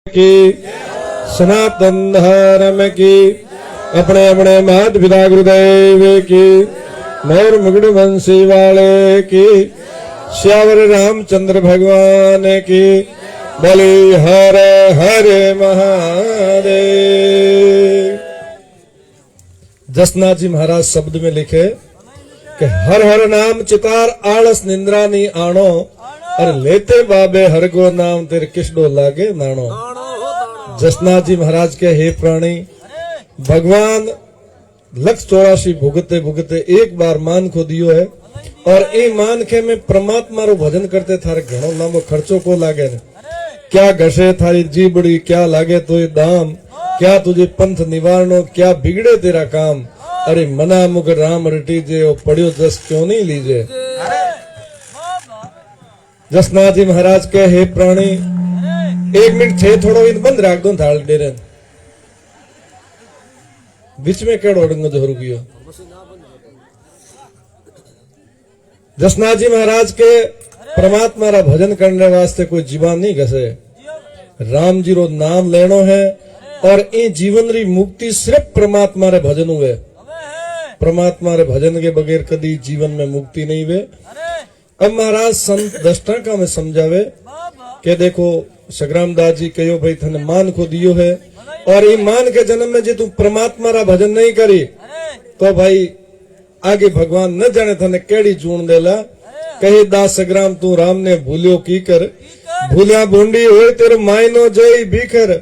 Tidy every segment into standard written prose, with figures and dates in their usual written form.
की सनातन धर्म की अपने अपने मात पिता गुरुदेव की मोर मुकुट वंशी वाले की श्यावर रामचंद्र भगवान की बोली हर हर महादेव। जसनाथ जी महाराज शब्द में लिखे कि हर हर नाम चितार आलस निंद्रा नी आणो और लेते बाबे हर को नाम तेरे किसडो लागे नाणो। जसनाथ जी महाराज के हे प्राणी भगवान 184 भुगते भुगते एक बार मान को दियो है और ए मान के में परमात्मा रो भजन करते थारे घणो लांबो खर्चो को लागे ने। क्या घसे थारी जीबड़ी क्या लागे तो ये दाम क्या तुझे पंथ निवारणो क्या बिगड़े तेरा काम। अरे मना मुख राम रटी जे ओ पढ़ियो जस क्यों नहीं लीजे। जसनाथ जी महाराज के हे प्राणी 1 मिनट थे थोड़ो इन बंद राख दो थाल डेरे बीच में केड़ो डंगो जो रुकियो। जसनाथ जी महाराज के परमात्मा रा भजन करने वास्ते कोई जीवन नहीं घसे। राम जी रो नाम लेनो है और ई जीवन री मुक्ति सिर्फ परमात्मा रे भजन हुए। परमात्मा रे भजन के बगैर कदी जीवन में मुक्ति नहीं हुए। अब महाराज संत दष्टाका में समझावे के देखो सग्राम दास जी कहो भाई थने मान को दियो है और ये मान के जन्म में जे तू परमात्मा रा भजन नहीं करी तो भाई आगे भगवान न जाने थने केड़ी जून देला। कहे दास सग्राम तू राम ने भूलियो की कर भूलिया भूंडी होए तेरे मायनो जय बिखर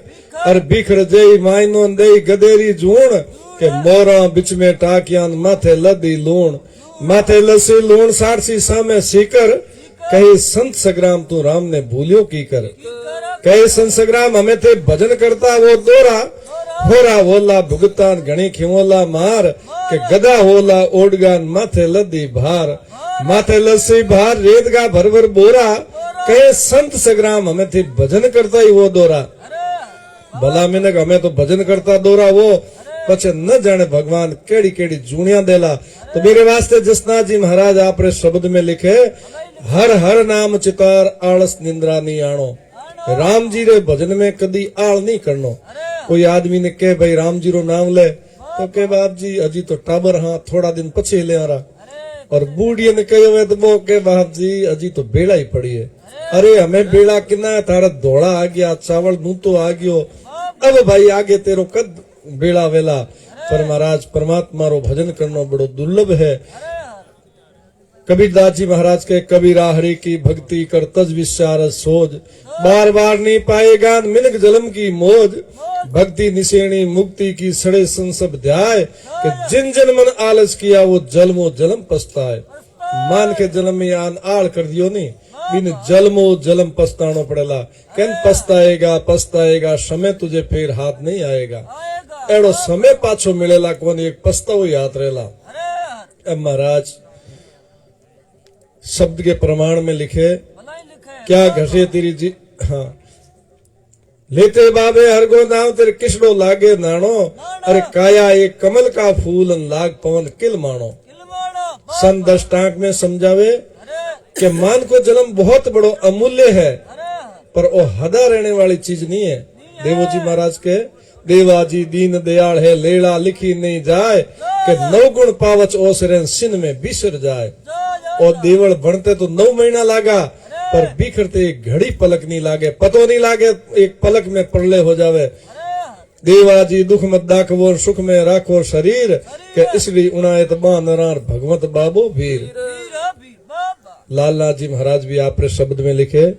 और बिखर जय मायनो दे गदेरी जून के मोरा बिच में टाकियान माथे लदी लूण माथे लसी लूण सारसी सामे सीकर। कहे संत सग्राम तू राम ने भूलियो की कर। कहे संत सग्राम हमें थे भजन करता वो दोरा होरा होला भुगतान घणी खिमोला मार के गदा होला ओडगान माथे लदी भार माथे लसी भार रेतगा भर भर बोरा। कहे संत सग्राम हमें थे भजन करता ही वो दोरा। भला मिनक हमें तो भजन करता दोरा वो पछे न जाने भगवान केड़ी केड़ी जूनिया देला। तो मेरे वास्ते जसनाथ जी महाराज आपरे शब्द में लिखे हर हर नाम चितार आलस निंद्रा नहीं आणो। राम जी रे भजन में कदी आल नहीं करनो। कोई आदमी ने कहे भाई राम जी रो नाम ले तो के बाप जी अजी तो टाबर हाँ थोड़ा दिन पछे ले आ रहा। और बूढ़िया ने कहो है तो वो के बाप जी अजी तो बेड़ा ही पड़ी है। अरे हमें बेड़ा कितना है थारा धोड़ा आ गया चावल नू तो आ गयो अब भाई आगे तेरो कद बेड़ा वेला। पर महाराज परमात्मा रो भजन करना बड़ो दुर्लभ है। कबीरदास जी महाराज के कबीरा हरि की भक्ति कर तज विचार सोज बार बार नहीं पाएगा मिनक जलम की मौज। भक्ति निशेणी मुक्ति की सड़े संसब ध्याय कि जिन जन मन आलस किया वो जलमो जलम पछताए। मान के जन्म में आन आल कर दियो नहीं बिन जलमो जलम पछतानो पड़ेला। कहन पछताएगा पछताएगा समय तुझे फिर हाथ नहीं आएगा। एड़ो समय पाछो मिलेला कौन एक पछताओ याद रहेला। अब महाराज शब्द के प्रमाण में लिखे क्या घसे तेरी जी हाँ लेते बाबे हर गो नाम तेरे किसडो लागे नाणो। अरे काया एक कमल का फूल लाग पवन किल मानो। संत दष्टांक में समझावे कि मान को जन्म बहुत बड़ो अमूल्य है पर वो हदा रहने वाली चीज नहीं है। देवो जी महाराज के देवाजी दीन दयाल है लेला लिखी नहीं जाए कि 9 गुण पावच ओसरे सिन में बिसर जाए। और देवल बनते तो 9 महीना लागा पर बिखरते एक घड़ी पलक नहीं लागे पतो नहीं लागे एक पलक में प्रलय हो जावे। देवाजी दुख मत दाखवो सुख में राखो शरीर के इसलिए उनायत बानरार भगवत बाबो भीर। लालनाथ जी महाराज भी आपरे शब्द में लिखे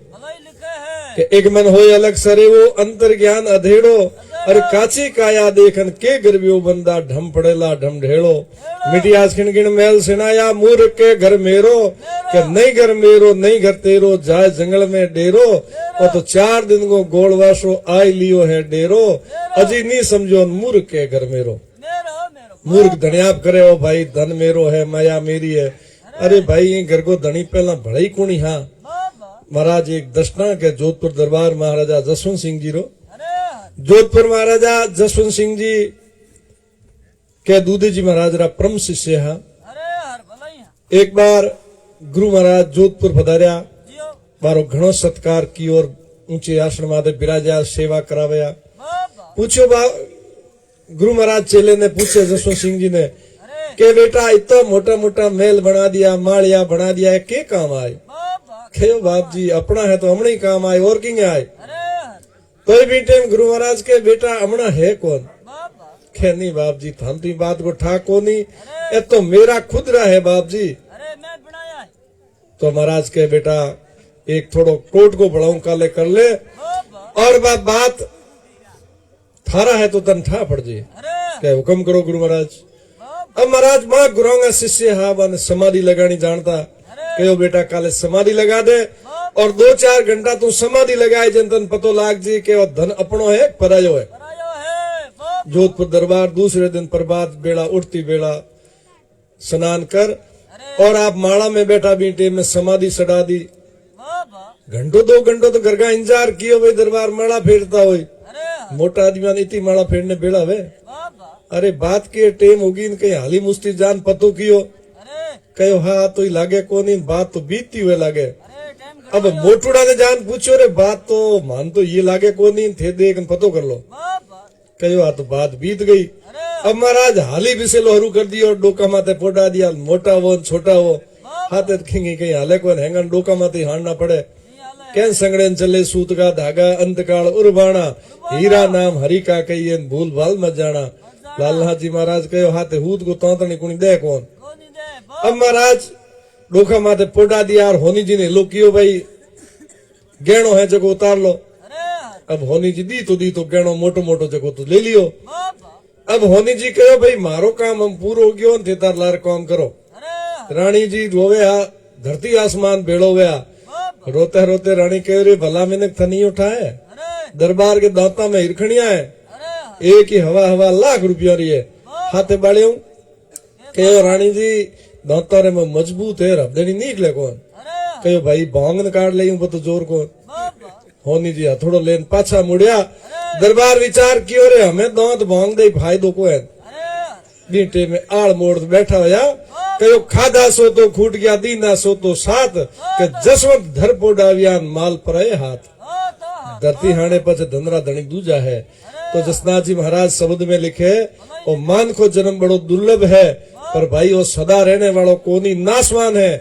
कि एक मन होए अलग सरे वो अंतर ज्ञान अधेड़ो। अरे काची काया देखन के गर्वियो बंदा ढम पड़ेला ढम ढेड़ो। मिटिया खिन मैल सिनाया मूर्ख के घर मेरो के नहीं घर मेरो नहीं घर तेरो जाए जंगल में डेरो। और तो 4 दिन को गोलवासो आई लियो है डेरो अजी नहीं समझो मूर्ख के घर मेरो। मूर्ख धनियाप करे ओ भाई धन मेरो है माया मेरी है। अरे भाई ये घर को धनी पहला भड़ा ही कोनी। हाँ महाराज एक दशना के जोधपुर दरबार महाराजा जसवंत सिंह जी रो जोधपुर महाराजा जसवंत सिंह जी के दूधी जी महाराज रा परम शिष्य है। एक बार गुरु महाराज जोधपुर पधार्या मारो घणो सत्कार की और ऊंचे आसन माथे बिराजा सेवा कराव्या। बाबा पूछो गुरु महाराज चेले ने पूछे जसवंत सिंह जी ने अरे कि बेटा इतना मोटा मोटा महल बना दिया, मालिया बना दिया है, के काम आए? बाबा खेयो बाप जी अपना है तो हमने ही काम आए, और किंग आए? अरे कोई भी टाइम गुरु महाराज के बेटा हमना है कौन? बाबा खे नहीं बाप जी, थाम तो बात को ठा को नहीं, ये तो मेरा खुद रहा है बाप जी। अरे मैं बनाया है तो महाराज के बेटा एक थोड़ो कोट को बढ़ाऊं काले कर ले, बाबा और बात थारा है तो तन ठा पड़ जे। अरे क्या हुक्म करो गुरु महाराज। बाबा अब महाराज मां गुरुओं शिष्य हा बन समाधि लगानी जानता, कहो बेटा काले समाधि लगा दे, और 2-4 घंटा तू समाधि लगाए जन तन पतो लाग जी के वो धन अपनो है परायो है। बनाया है बाबा जोधपुर दरबार दूसरे दिन प्रभात बेड़ा उठती बेड़ा स्नान कर, और आप माला में बैठा बीटे में समाधि सड़ा दी। बाबा घंटों 2 घंटों तो घर का इंतजार कियो भाई, दरबार माला फेरता हो। अरे मोटा आदमी ने इतनी माला फेरने बेड़ा वे। बाबा अरे बात के टेम होगी कहीं हाली मुस्ती जान पतो कियो, अरे कहो हाँ तो ही लागे को नहीं, बात तो बीतती हुए लागे। अरे टाइम अब मोटूड़ा ने जान पूछो रे बात तो मान तो ये लागे को नहीं थे, देख पतो कर लो। बाबा कहो हाँ तो बात बीत गई। अरे अब महाराज हाली बिसेलो हरू कर दियो, डोका माथे पोटा दिया, मोटा वो छोटा वो हाथे खिंगी कहीं हाले को हैंगन डोका माथे हारना पड़े। नहीं आला कैन संगड़ेन चले सूत का धागा, अंतकाल उर्बाणा, हीरा नाम हरि का कहिए भूल भाल मत जाना। लालहा जी महाराज कहो हाथे हूत को तांतनी कुणी दे कौन। कौन नहीं दे बाबा अब महाराज डोका माथे पोटा दिया, और होनी जी ने लो कियो भाई गहणो है जगो उतार लो। अरे अब होनी जी दी तो गहणो मोटो मोटो जगो तो ले लियो। बाबा अब होनी जी कहो भाई मारो काम हम पूरो हो गयो, थे तार लार काम करो। अरे रानी जी रोवे हा, धरती आसमान भेड़ो हुआ। बाबा रोते रोते रानी कह रही भला मैंने थनी उठाए, अरे दरबार के दांता में हिरखणिया है, अरे एक ही हवा लाख रुपया रही है, हाथे बाड़ियों कहो रानी जी दांता रे में मजबूत है, रबदेनी निकले कौन। अरे कहो भाई भांगन काट ले तो जोर कौन। बाबा होनी जी हथोड़ो लेन पाछा मुड़िया, दरबार विचार कियो रे हमें दांत भांग दे फायदो को है। अरे बीटे में आड़ मोड़ बैठा होया, कहो खाधा सो तो खूट गया, दीना सो तो साथ, के जसवंत धर पोडावियान माल पराए हाथ। तो धरती हाणे पछ धनरा धनिक दूजा है। तो जसनाथ जी महाराज शब्द में लिखे, ओ मान को जन्म बड़ो दुर्लभ है, पर भाई वो सदा रहने वालों कोनी नासवान है।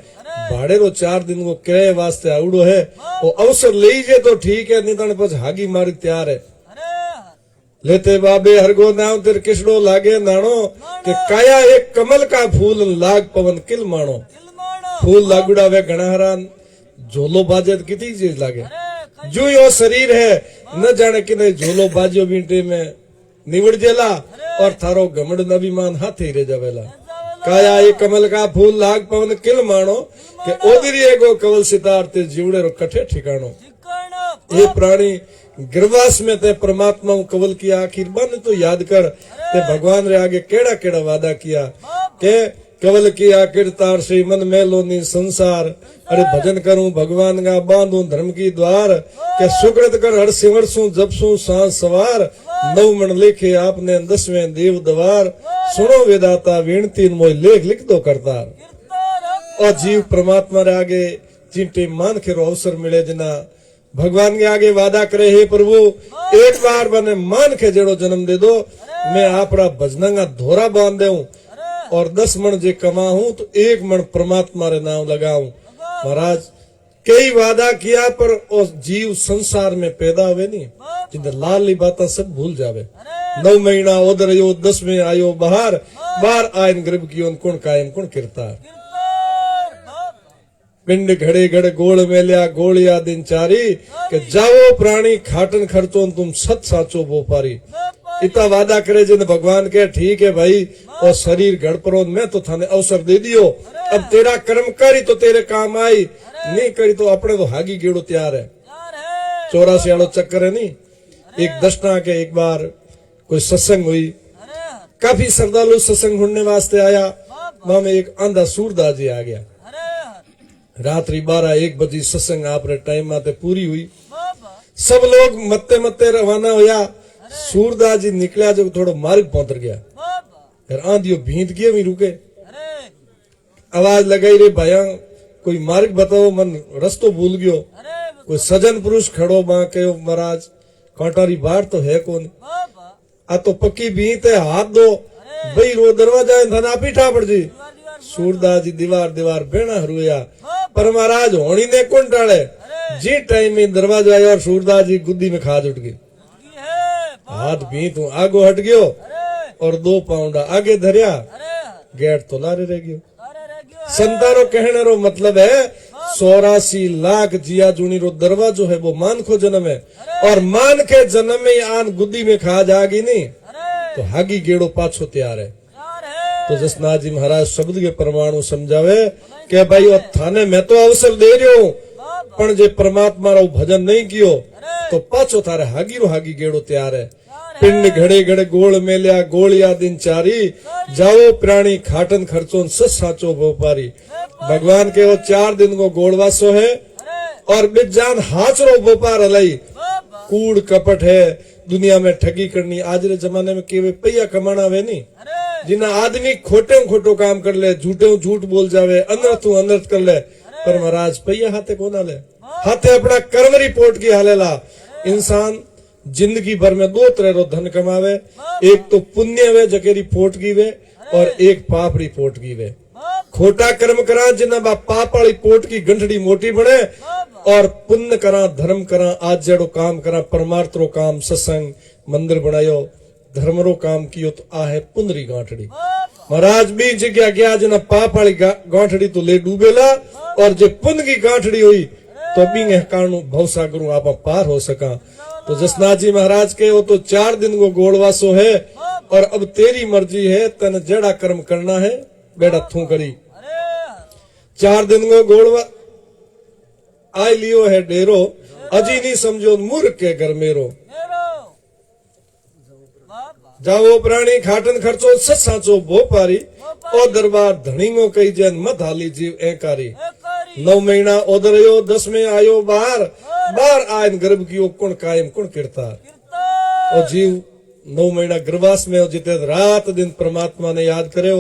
भाड़े रो 4 दिन वो किराए वास्ते आवड़ो है, वो अवसर लीजिए तो ठीक है, नितन पछ हागी मारी तैयार है। अरे लेते बाबे हरगो नाम तिर किसड़ो लागे नाणो, के काया एक कमल का फूल लाग पवन किल माणो। किलमाणो फूल लागुड़ा वे घना हरान, झोलो बाजे तो कितनी चीज लागे। अरे जो यो शरीर है न जाने कि नहीं झोलो बाजो बीटे में निवड़ जेला, और थारो घमंड अभिमान हाथे रह जावेला। काया एक कमल का फूल लाग पवन किल माणो, के ओदरी एगो कवल सितार ते जीवड़े रो कठे ठिकाणो। ठिकाणो ये प्राणी गिरवास में ते परमात्मा कवल किया, आखिर बन तो याद कर ते भगवान रे आगे केड़ा केड़ा वादा किया, के कवल किया किरतार श्री मन में लोनी संसार। अरे भजन करूं भगवान का बांधू धर्म की द्वार, के सुकृत कर हर सिमरसू जपसू सांस सवार। 9 मन लिखे आपने 10वें देव दवार, सुनो वेदाता विनती मोय लेख लिख दो करतार। कीर्तन और जीव परमात्मा रे आगे जिनटे मान के रो अवसर मिले, जना भगवान के आगे वादा करे, हे प्रभु एक बार बने मान के जेड़ो जन्म दे दो, मैं आपरा भजनंगा धोरा बांध देऊं, और 10 मन जे कमाऊं तो 1 मन परमात्मा रे नाम लगाऊं। महाराज कई वादा किया, पर उस जीव संसार में पैदा हुए नहीं, जिंदे लाल ली बातें सब भूल जावे। 9 महीना उधर यो 10 में आयो बाहर, बार आयन गर्भ की कौन कायम कौन किरतार। पिंड घड़े घड़ गोल मेलिया गोलिया दिन चारी, के जाओ प्राणी खाटन खर्चो तुम सत साचो वो पारी। इतना वादा करे जिन भगवान के ठीक है भाई, और शरीर गड़परो मैं तो थाने अवसर दे दियो, अब तेरा कर्म करी तो तेरे काम आई, नहीं करी तो अपने तो हागी गेड़ो तैयार है। 84 वालों चक्कर है नहीं। एक दशना के एक बार कोई सत्संग हुई, काफी श्रद्धालु सत्संग ढूंढने वास्ते आया, वहां में एक आंधा सूरदास जी आ गया। रात्रि 12-1 बजे सत्संग आप टाइम आते पूरी हुई, सब लोग मत्ते मत्ते रवाना होया। सूरदास जी निकलिया जो थोड़ा मार्ग पहुंच गया, फिर आंधियो भींत गया भी रुके, आवाज लगाई रे भाया कोई मार्ग बताओ, मन रस्तो भूल गयो। कोई सजन पुरुष खड़ो मां कहो महाराज कांटारी बाढ़ तो है कौन बाबा आ तो पक्की बीत है हाथ दो भाई रो दरवाजा धन आप ही ठा पड़ जी दीवार दीवार सूरदास जी दीवार दीवार बेना हरुया बाबा पर महाराज होनी ने कौन टाले जी टाइम में दरवाजा आया और सूरदास जी गुद्दी में खाज उठ गई की है हाथ भी तू आगो हट गयो अरे और 2 पाउंडा आगे धरिया अरे गेट तो लारे रह गयो अरे रह गयो है संतारो कहने रो मतलब है 84 लाख जिया जूनी रो दरवाजो है वो मान को जन्म है और मान के जन्म में आन गुद्दी में खा जागी नहीं अरे तो हागी गेड़ो पाछो तैयार है यार है तो जसनाथ जी महाराज शब्द के परमाणु समझावे के भाई वो थाने मैं तो अवसर दे रही हूँ बाबा पण जे परमात्मा रो भजन नहीं कियो तो पाछो थारे हागी रो हागी गेड़ो तैयार है पिंड घड़े घड़े गोल मेल्या गोलिया दिन चारी जाओ प्राणी खाटन खर्चो सच साचो व्यापारी भगवान के वो 4 दिन को गोड़वासो है अरे और बिजान हाचरो व्यापार हलाई बाबा कूड़ कपट है दुनिया में ठगी करनी आज रे जमाने में केवे पैया कमाना वे नहीं अरे जिना आदमी खोटे खोटो काम कर ले झूठे झूठ बोल जावे अनर्थ अनर्थ कर ले पर महाराज पैया हाथे कोना ले हाथे अपना कर्म रिपोर्ट की हालेला इंसान जिंदगी भर में 2 तरह रो धन कमावे एक तो पुण्य वे जकेरी पोट की वे और एक पाप री पोट की वे बाबा खोटा कर्म करा जिन्ना बा पाप वाली पोट की गंठड़ी मोटी बने और पुण्य करा धर्म करा आज जड़ो काम करा परमार्थ रो काम सत्संग मंदिर बनायो धर्म रो काम कियो तो आ है पुण्य री गांठड़ी महाराज भी जगह गया जना पाप वाली गांठड़ी तो ले डूबेला और जे पुण्य की गांठड़ी हुई तो भी कारणु भवसागर आप पार हो सका तो जसनाथ जी महाराज के वो तो 4 दिन को गोड़वासो है और अब तेरी मर्जी है तन जड़ा कर्म करना है बेड़ा थू करी अरे 4 दिन को गोड़वा आई लियो है डेरो अजी नहीं समझो मूर्ख के घर मेरो मेरो बाबा जाओ प्राणी खाटन खर्चो सच साचो भो पारी ओ दरबार धणीगो कई जन मत हाली जीव एकारी एकारी 9 महीना ओदरयो 10 में आयो बार आयन गर्भ की कुण कायम कुण कीर्ता कीर्तन और जीव 9 महीना गर्भास में हो जिते रात दिन परमात्मा ने याद करो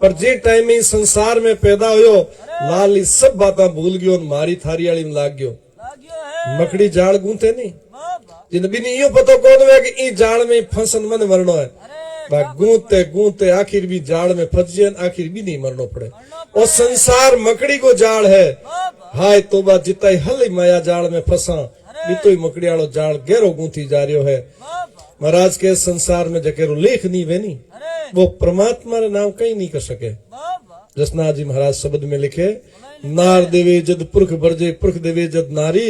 पर जे टाइम में संसार में पैदा होयो लाली सब बातें भूल गयो और मारी थारी वाली में लाग गयो लाग्यो है मकड़ी जाल गूंथे नहीं बाबा जिन भी नहीं यो पतो कौन है कि ई जाल में फंसन मन मरनो है अरे बा गूंथे गूंथे आखिर भी जाल में फंस जाए आखिर भी नहीं मरनो पड़े और संसार मकड़ी को जाल है बाबा हाय तोबा जिताई हल माया जाल में फंसा बीतो मकड़ी वालो जाल गहरो गूंथी जा रहो है बाबा महाराज के संसार में जकेरो लेख नहीं वे नहीं अरे वो परमात्मा रे नाम कहीं नहीं कर सके बाबा जसनाथ जी महाराज शब्द में लिखे नार देवे जद पुरख बरजे पुरख देवे जद नारी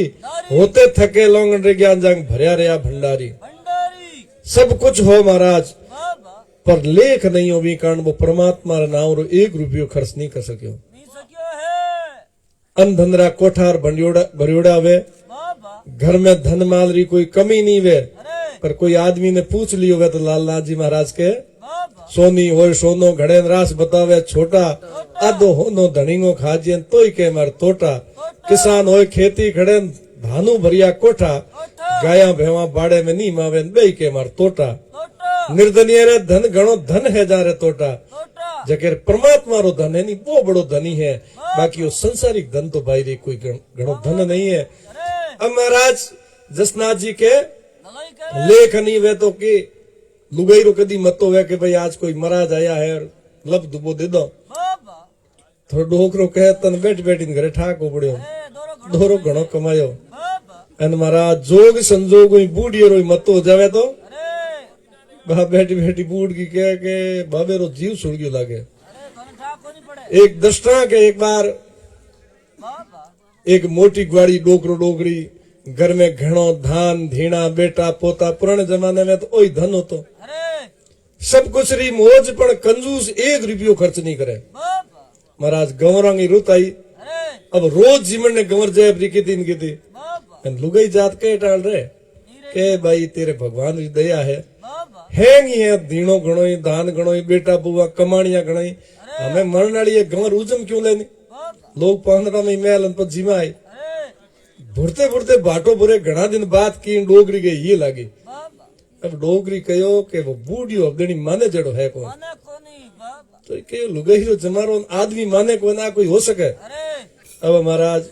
होते थके लोंगन रे ज्ञान जंग भरिया रहा भंडारी भंडारी सब कुछ हो महाराज बाबा पर लेख नहीं हो भी कारण वो परमात्मा रे नाम रो 1 रुपयो खर्च नहीं कर सको नहीं सकियो है अनधंधरा कोठार भरियोड़ा वे बाबा घर में धन माल री कोई कमी नहीं वे अरे पर कोई आदमी ने पूछ लियो वे तो लालनाथ जी महाराज के बाबा सोनी होय सोनो घड़े रास बतावे छोटा आधो होनो धणीगो खाजिए तोय के मार तोटा किसान होय खेती खड़े धानु भरिया कोठा गाया भेवा बाड़े में नी मावे बेई के मार तोटा तोटा निर्धनिय रे धन घणो धन है जा रे तोटा तोटा जकेर परमात्मा रो धन है नी वो बड़ो धनी है बाकी वो संसारिक धन तो भाई रे कोई घणो धन नहीं है अरे अब महाराज जसनाथ जी के दलाई कर लेख नहीं वे तो कि लुगाई रो कदी मत वे कि भाई आज कोई महाराज आया है लब दुबो दे दो बाबा थोड़ा डोकरो कहे तन बैठ बैठ इन घरे ठाको पड़ियो अरे दोरो घणो कमायो बाबा अन महाराज जोग संजोग बूढ़ियो रो मत हो जावे तो अरे बा बैठी बैठी बूढ़ की कह के बाबे रो जीव सुड़ गयो लागे अरे धन ठाको नहीं पड़े एक दस्ता के एक बार बाबा एक मोटी ग्वाड़ी डोकरो डोकरी घर में घणो धान धीणा बेटा पोता पुराने जमाने में तो ओई धन होतो अरे सब कुछ री मौज पण कंजूस 1 रुपयो खर्च नहीं करे बाबा महाराज गंवरांगी रुत आई अरे अब रोज जीवन ने गंवर जय की दिन की थी बाबा लुगाई जात के टाल रहे के भाई तेरे भगवान की दया है बाबा है नहीं है धीणो घणो ही धान घणो ही बेटा बुआ कमाणिया घणो ही हमें मरण वाली ये गंवर उजम क्यों लेनी बाबा लोग 15 में मैल पर जीमा आई अरे भुरते भुरते बाटो भरे घना दिन बाद की डोगरी गई ये लागी बाबा अब डोगरी कहो कि वो बूढ़ियो अबदणी माने जड़ो है कौन माने कोनी बाबा तो कहो लुगाई रो जमारो आदमी माने को ना कोई हो सके अरे अब महाराज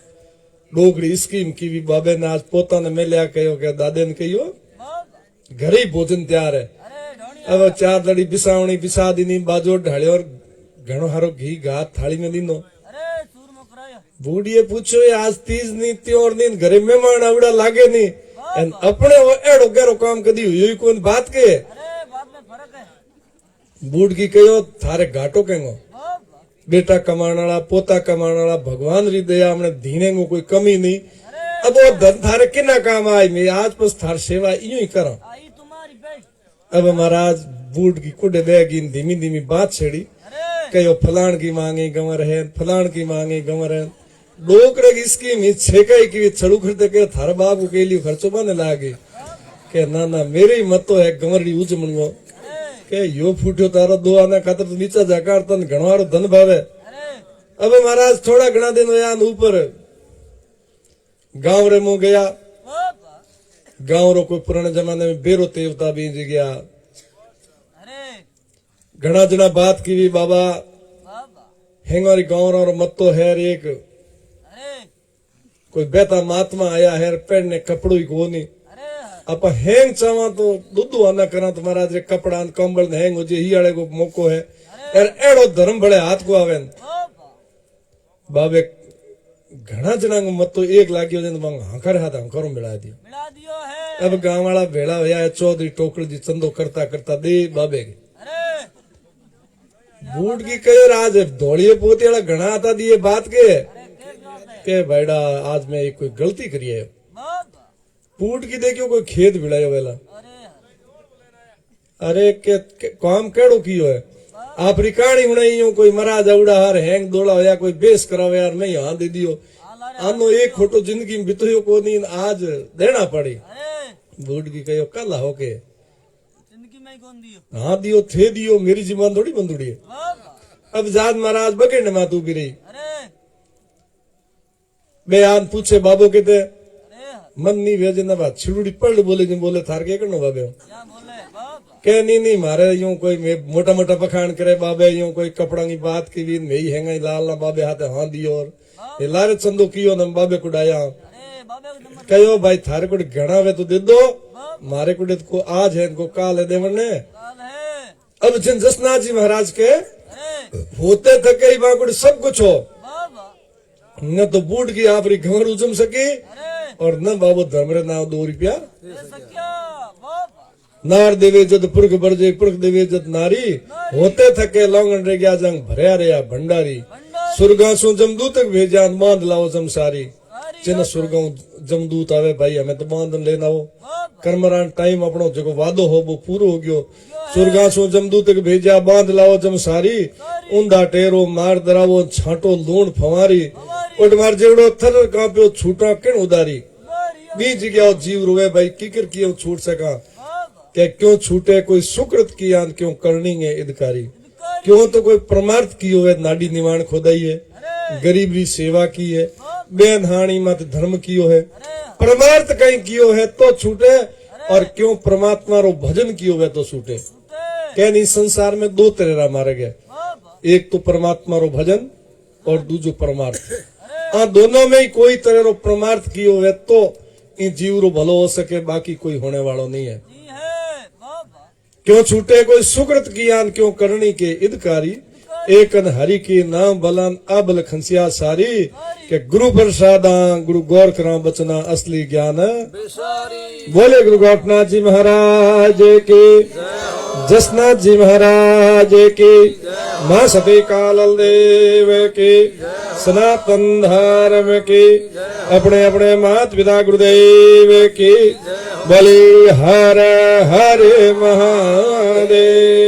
डोगरी स्कीम की भी बाबे ने आज पोता ने मिलया कहो के दादे ने कहो बाबा घर ही भोजन तैयार है। अरे ढोणी अब 4 लड़ी बिसावणी बिसा दीनी बाजो ढालियो और घणो हारो घी घात थाली में दीनो। अरे चूरमो करायो बूढ़िए पूछो ये आज तीज नी त्योर नी घरे मेहमान आवड़ा लागे नी एन अपने वो एड़ो गहरो काम कदी हुई कोई बात के अरे बात में फर्क है बूढ़ की कहो थारे घाटो कहेंगो बाबा बेटा कमाने वाला पोता कमाने वाला भगवान री दया हमने धीने में कोई कमी नहीं। अब वो धन थारे किना काम आई मैं आज बस थार सेवा यूं ही करा। आई तुम्हारी बेट अब महाराज बूढ़ की कुडे बेगी धीमी धीमी बात छेड़ी अरे कहो फलान की मांगे गंवर है फलान की मांगे गंवर है डोकरे की स्कीम ही छेकाई की छड़ू खरीदे के थार बाबू के लिए खर्चो बने लागे के ना ना मेरे ही मत तो है गंवर री उज मनगो के यो फूट्यो तारो दो आना खातर तो नीचा जाकार तन घणवारो धन भावे। अरे अब महाराज थोड़ा घना दिन होया ऊपर गांव रे मुंह गया बाबा गांव रो कोई पुराने जमाने में बेरो देवता बीज गया अरे घना जना बात की भी बाबा बाबा हेंगारी गांव रो मत तो है एक अरे कोई बेता महात्मा आया है पेड़ ने कपड़ो ही को नहीं अरे आप हेंग चावा तो दुद्धू आना करा तो महाराज रे कपड़ा कंबल हेंग हो जे ही आड़े को मौको है यार एड़ो धर्म बड़े हाथ को आवे बाबा बाबे घना जना को मत तो एक लागियो जन मंग हंकर हाथ हंकरो मिला दियो। मिला दियो है अब गांव वाला भेड़ा होया है चौधरी टोकरी जी चंदो करता करता दे बाबे के अरे बूढ़ की कहे राज धोड़िए पोते वाला घना आता दिए बात के अरे के बात है के भाईड़ा आज मैं एक कोई गलती करी है बाबा बूढ़ की देखियो कोई खेत भिड़ायो वेला अरे अरे के काम केड़ो कियो है आप रिकाणी हुई कोई मरा जावड़ा हार हैंग दौड़ा होया कोई बेस करावे यार नहीं हाँ दे दियो आनो एक खोटो जिंदगी में बितोयो को नहीं आज देना पड़ी। अरे बूढ़ की कहो कल होके जिंदगी में ही कौन दियो हाँ दियो थे दियो मेरी जीवन थोड़ी बंदुड़ी है। बाबा अब जाद महाराज बकेंड मातू भी रही अरे बयान पूछे बाबो के ते अरे मन नहीं भेजे ना बात छिड़ुड़ी पड़ बोले जी बोले थार के करनो बाबे क्या बोले बाबा के नहीं मारे यूं कोई मोटा मोटा पखान करे बाबे यूं कोई कपड़ा की बात की भी मैं ही हैंगा लाल ना बाबे हाथे हाँ दियो और ये लारे चंदो कियो ना बाबे को डाया अरे बाबे को नंबर कहो भाई थारे को घना वे तो दे दो बाबा मारे को को आज है इनको काल है देवन ने। काल है अब जिन जसनाथ जी महाराज के अरे होते थके ही बाकुड़ सब कुछ हो बाबा न तो बूढ़ की आप री घमर उजम सकी अरे और न बाबू धर्मरे नाव 2 रुपया दे सकिया बाबा नार देवे जद पुरख बरजे पुरख देवे जद नारी होते थके लौंगन रे गया जंग भरया रे भंडारी भंडारी सुरगा सो जमदूत तक भेजा बांध लाओ जमसारी सारी जिन सुरगा जमदूत आवे भाई हमें तो बांध लेना हो बाबा कर्मरान टाइम अपनो जो वादो हो वो पूरो हो गयो सुरगा सो जमदूत तक भेजा बांध लाओ जमसारी ऊंधा टेरो मार दरावो छाटो लूण फवारी उठ मार जेवड़ो थर कांप्यो छूटा किण उदारी सारी बीच गया जीव रोवे भाई किकर कियो छूट सका बाबा के क्यों छूटे कोई सुकृत किया क्यों करनी है इदकारी क्यों तो कोई परमार्थ कियो है नाडी निवाण खोदाई है अरे गरीब री सेवा की है बेन हानि मत धर्म कियो है अरे परमार्थ कहीं कियो है तो छूटे और क्यों परमात्मा रो भजन कियो है तो छूटे छूटे क्या नहीं संसार में 2 तरह मारे गए बाबा एक तो परमात्मा रो भजन और दूसरो परमार्थ आ दोनों में ही कोई तरह रो परमार्थ कियो है तो इन जीव रो भलो हो सके बाकी कोई होने वालो नहीं है। जी है बाबा क्यों छूटे कोई सुकृत कियान क्यों करनी के इदकारी एकन हरि के नाम बलान अबल खंसिया सारी के गुरु प्रसादा गुरु गौर करा बचना असली ज्ञान बोले गुरु गोरखनाथ जी महाराज की जसनाथ जी महाराज की माँ सती काल देव की सनातन धर्म की अपने अपने माता पिता गुरुदेव की बोले हर हर महादेव।